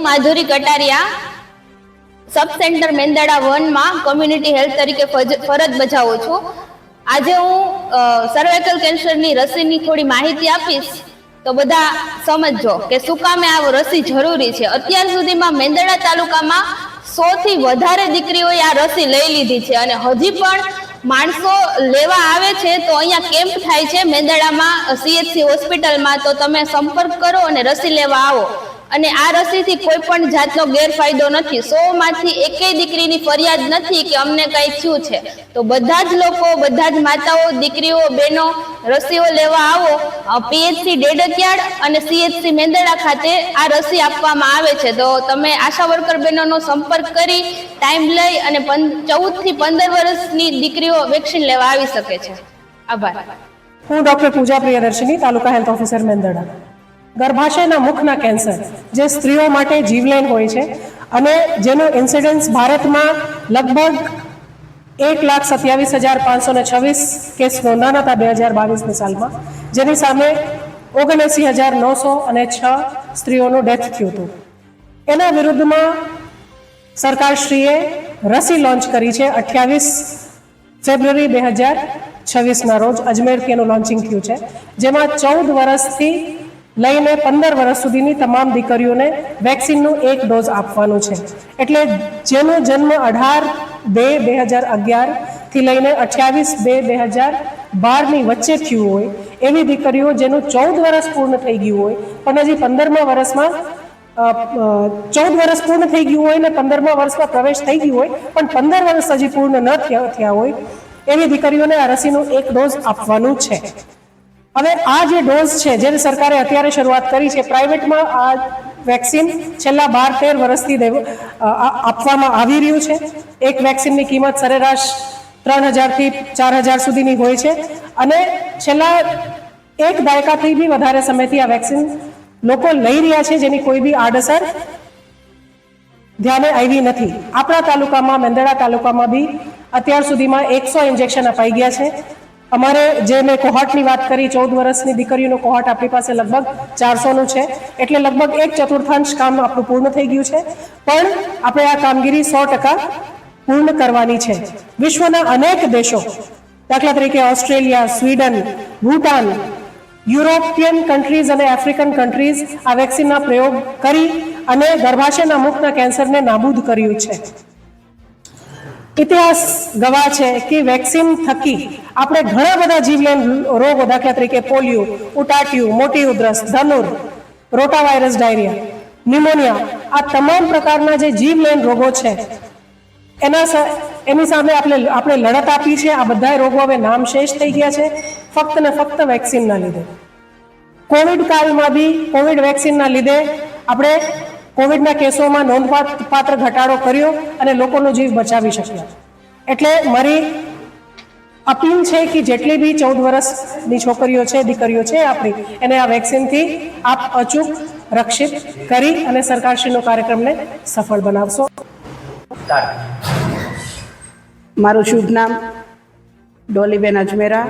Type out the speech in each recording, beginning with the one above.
माधुरी Kataria sub centre मेंदड़ा 1 में community health तरीके फरज बजावुं छुं। आज हूँ सर्वाइकल कैंसर नी रसी नी थोड़ी माहिती आपीश तो बधा समझो के शुं कामे आ रसी जरूरी छे। अत्यार सुधीमां मेंदड़ा तालुकामां 100 थी वधारे दीकरीओए आ रसी लई लीधी छे अने हजी पण माणसो लेवा आवे छे। तो अहींया केम्प थाय छे मेंदड़ामां सीएचसी होस्पिટલમાં तो तमे संपर्क करो अने रसी लेवा आवो। અને આ રસીથી કોઈ પણ જાતનો ગેરફાયદો નથી। 100 માંથી એકેય દીકરીની ફરિયાદ નથી કે અમને કઈ થયું છે। તો બધા જ લોકો, બધા જ માતાઓ, દીકરીઓ, બહેનો રસીઓ લેવા આવો। પીએચસી ડેડકિયાળ અને સીએચસી મેંદડા ખાતે આ રસી આપવામાં આવે છે। તો તમે આશા વર્કર બહેનોનો સંપર્ક કરી ટાઈમ લઈ અને 14 થી 15 વર્ષની દીકરીઓ વેક્સિન લેવા આવી શકે છે। આભાર। હું ડોક્ટર પૂજા પ્રિયદર્શિની, તાલુકા હેલ્થ ઓફિસર મેંદડા। ગર્ભાશયના મુખના કેન્સર જે સ્ત્રીઓ માટે જીવલેણ હોય છે અને જેનો ઇન્સિડન્સ ભારતમાં લગભગ 1,27,526 કેસ નોંધાણા હતા 2022ની સાલમાં, જેની સામે 79,906 સ્ત્રીઓનું ડેથ થયું હતું। એના વિરુદ્ધમાં સરકારશ્રીએ રસી લોન્ચ કરી છે। 28 ફેબ્રુઆરી 2026ના રોજ અજમેરથી એનું લોન્ચિંગ થયું છે, જેમાં 14 વર્ષથી લઈને 15 વર્ષ સુધીની તમામ દીકરીઓને વેક્સિનનું 1 ડોઝ આપવાનું છે। એટલે જેનો જન્મ 18/2/2011 થી લઈને 28/2/2012ની વચ્ચે થયું હોય એવી દીકરીઓ જેનું 14 વર્ષ પૂર્ણ થઈ ગયું હોય પણ હજી 15મા વર્ષમાં 14 વર્ષ પૂર્ણ થઈ ગયું હોય ને 15મા વર્ષમાં પ્રવેશ થઈ ગયું હોય પણ 15 વર્ષ હજી પૂર્ણ ન થયા હોય એવી દીકરીઓને આ રસીનું 1 ડોઝ આપવાનું છે। હવે આ જે ડોઝ છે જેને સરકારે અત્યારે શરૂઆત કરી છે, પ્રાઇવેટમાં આ વેક્સિન છેલ્લા 12-13 વર્ષથી આપવામાં આવી રહ્યું છે। એક વેક્સિનની કિંમત સરેરાશ 3,000 થી 4,000 સુધીની હોય છે અને છેલ્લા 1 દાયકાથી બી વધારે સમયથી આ વેક્સિન લોકો લઈ રહ્યા છે, જેની કોઈ બી આડઅસર ધ્યાને આવી નથી। આપણા તાલુકામાં, મેંદડા તાલુકામાં બી અત્યાર સુધીમાં 100 ઇન્જેક્શન અપાઈ ગયા છે। અમારે જે મેં કોહોર્ટની વાત કરી, 14 વર્ષની દીકરીઓનું કોહોર્ટ આપણી પાસે લગભગ 400નું છે, એટલે લગભગ 1/4 કામ આપણું પૂર્ણ થઈ ગયું છે, પણ આપણે આ કામગીરી 100% પૂર્ણ કરવાની છે। વિશ્વના અનેક દેશો, દાખલા તરીકે Australia, Sweden, Bhutan, European countries અને આફ્રિકન કન્ટ્રીઝ આ વેક્સિનના પ્રયોગ કરી અને ગર્ભાશયના મુખના કેન્સરને નાબૂદ કર્યું છે। ઇતિહાસ ગવાહ છે કે વેક્સિન થકી આપણે ઘણા બધા જીવલેણ રોગો, દાખલા તરીકે પોલિયો, ઉટાટિયું, મોટી ઉધરસ, ધનુર, રોટાવાયરસ ડાયરિયા, ન્યુમોનિયા, આ તમામ પ્રકારના જે જીવલેણ રોગો છે એની સામે આપણે લડત આપી છે। આ બધા રોગો હવે નામશેષ થઈ ગયા છે ફક્ત ને ફક્ત વેક્સિનના લીધે। કોવિડ કાળમાં બી કોવિડ વેક્સિનના લીધે આપણે કોવિડના કેસોમાં નોંધપાત્ર ઘટાડો કર્યો અને લોકોનો જીવ બચાવી શક્યા। એટલે મારી અપીલ છે કે જેટલી બી 14 વર્ષની છોકરીઓ છે, દીકરીઓ છે આપણી, એને આ વેક્સિનથી આપ અચૂક રક્ષિત કરી અને સરકારશ્રીનો કાર્યક્રમને સફળ બનાવશો। મારું શુભ નામ ડોલીબેન અજમેરા,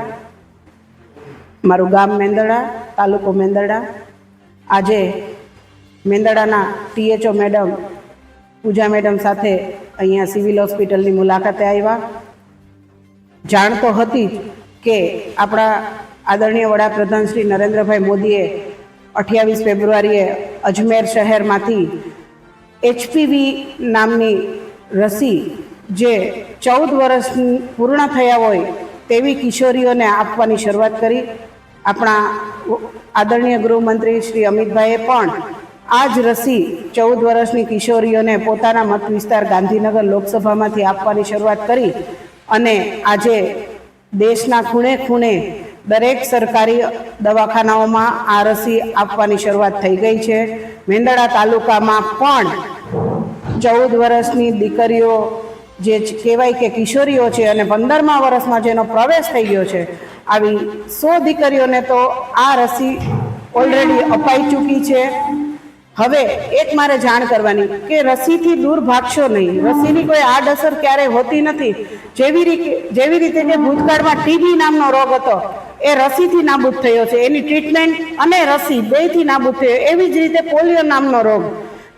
મારું ગામ મેંદડા, તાલુકો મેંદડા। આજે મેંદડાના THO મેડમ પૂજા મેડમ સાથે અહીંયા સિવિલ હોસ્પિટલની મુલાકાતે આવ્યા। જાણતો હતી કે આપણા આદરણીય વડાપ્રધાન શ્રી નરેન્દ્રભાઈ મોદીએ 28 ફેબ્રુઆરીએ અજમેર શહેરમાંથી HPV નામની રસી જે 14 વર્ષ પૂર્ણ થયા હોય તેવી કિશોરીઓને આપવાની શરૂઆત કરી। આપણા આદરણીય ગૃહમંત્રી શ્રી અમિતભાઈએ પણ આ જ રસી 14 વર્ષની કિશોરીઓને પોતાના મત વિસ્તાર ગાંધીનગર લોકસભામાંથી આપવાની શરૂઆત કરી અને આજે દેશના ખૂણે ખૂણે દરેક સરકારી દવાખાનાઓમાં આ રસી આપવાની શરૂઆત થઈ ગઈ છે। મેંદડા તાલુકામાં પણ 14 વર્ષની દીકરીઓ જે કહેવાય કે કિશોરીઓ છે અને 15મા વર્ષમાં જેનો પ્રવેશ થઈ ગયો છે, આવી 100 દીકરીઓને તો આ રસી ઓલરેડી અપાઈ ચૂકી છે। હવે એક મારે જાણ કરવાની કે રસીથી દૂર ભાગશો નહીં। રસીની કોઈ આડઅસર ક્યારેય હોતી નથી। જેવી રીતે કે ભૂતકાળમાં ટીબી નામનો રોગ હતો એ રસીથી નાબૂદ થયો છે, એની ટ્રીટમેન્ટ અને રસી બેયથી નાબૂદ થયો। એવી જ રીતે પોલિયો નામનો રોગ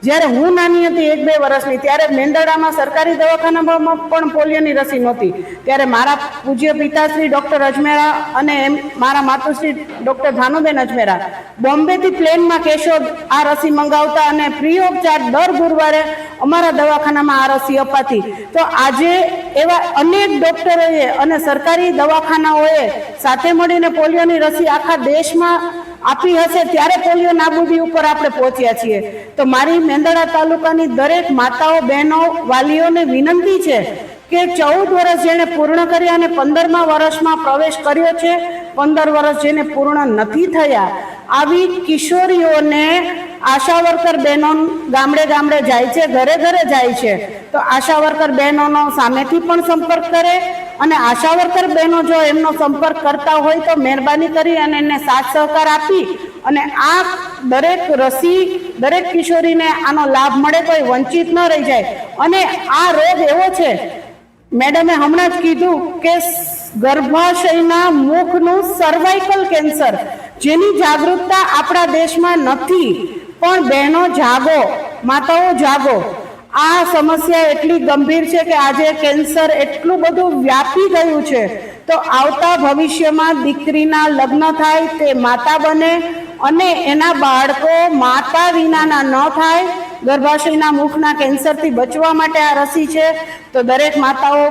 જ્યારે હું નાની હતી 1-2 વર્ષની ત્યારે મેંદરડામાં સરકારી દવાખાનામાં પણ પોલિયોની રસી નહોતી. ત્યારે મારા પૂજ્ય પિતાશ્રી ડૉક્ટર અજમેરા અને મારા માતુશ્રી ડૉક્ટર ભાનુબેન અજમેરા બોમ્બેથી પ્લેનમાં કેશોદ આ રસી મંગાવતા અને ફ્રી ઓફ ચાર્જ દર ગુરુવારે અમારા દવાખાનામાં આ રસી અપાતી. તો આજે એવા અનેક ડૉક્ટરોએ અને સરકારી દવાખાનાઓએ સાથે મળીને પોલિયોની રસી આખા દેશમાં આપી હશે ત્યારે પોલિયો નાબૂદી ઉપર આપણે પહોંચ્યા છીએ. તો મારી મેંદરડા તાલુકાની દરેક માતાઓ, બહેનો, વાલીઓને વિનંતી છે કે 14 વર્ષ જેને પૂર્ણ કર્યા અને 15મા વર્ષમાં પ્રવેશ કર્યો છે, 15 વર્ષ જેને પૂર્ણ નથી થયા, આવી કિશોરીઓને આશા વર્કર બહેનો ગામડે ગામડે જાય છે, ઘરે ઘરે જાય છે. તો આશા વર્કર બહેનોનો સામેથી પણ સંપર્ક કરે અને આશા વર્કર બહેનો જો એમનો સંપર્ક કરતા હોય તો મહેરબાની કરી અને એને સાથ સહકાર આપી અને આ દરેક રસી દરેક કિશોરીને આનો લાભ મળે, કોઈ વંચિત ન રહી જાય. અને આ રોગ એવો છે, મેડમે હમણાં જ કીધું કે ગર્ભાશયના મુખનું સર્વાઇકલ કેન્સર, જેની જાગૃતતા આપણા દેશમાં નથી. પણ બહેનો જાગો, માતાઓ જાગો. આ સમસ્યા એટલી ગંભીર છે કે આજે કેન્સર એટલું બધું વ્યાપી ગયું છે. તો આવતા ભવિષ્યમાં દીકરીના લગ્ન થાય, તે માતા બને અને એના બાળકો માતા વિનાના ન થાય. ગર્ભાશયના મુખના કેન્સરથી બચવા માટે આ રસી છે. તો દરેક માતાઓ,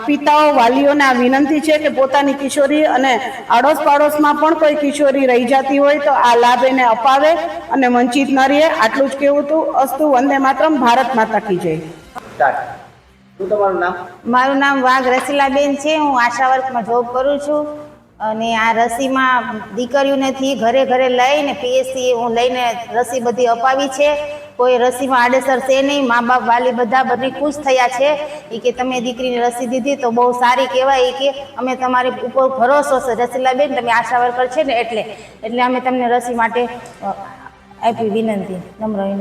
પિતાઓ, વાલીઓને આ વિનંતી છે કે પોતાની કિશોરી અને આડોશ પાડોશમાં પણ કોઈ કિશોરી રહી જતી હોય તો આ લાભ એને અપાવે અને વંચિત ન રહે. આટલું જ કહેવું હતું. અસ્તુ. વંદે માતરમ. ભારત માતા કી જય. શું તમારું નામ? મારું નામ વાઘ રસીલાબેન છે. હું આશા વર્કમાં જોબ કરું છું અને આ રસીમાં દીકરીઓનેથી ઘરે ઘરે લઈને પીએસસી હું લઈને રસી બધી અપાવી છે. કોઈ રસીમાં આડેસર છે નહીં. મા બાપ, વાલી બધા બધી ખુશ થયા છે. એ કે તમે દીકરીને રસી દીધી તો બહુ સારી કહેવાય. એ કે અમે તમારી ઉપર ભરોસો છે રસીલાબેન, તમે આશા વર્કર છે ને એટલે અમે તમને રસી માટે આપી વિનંતી, નમ્ર વિનંતી.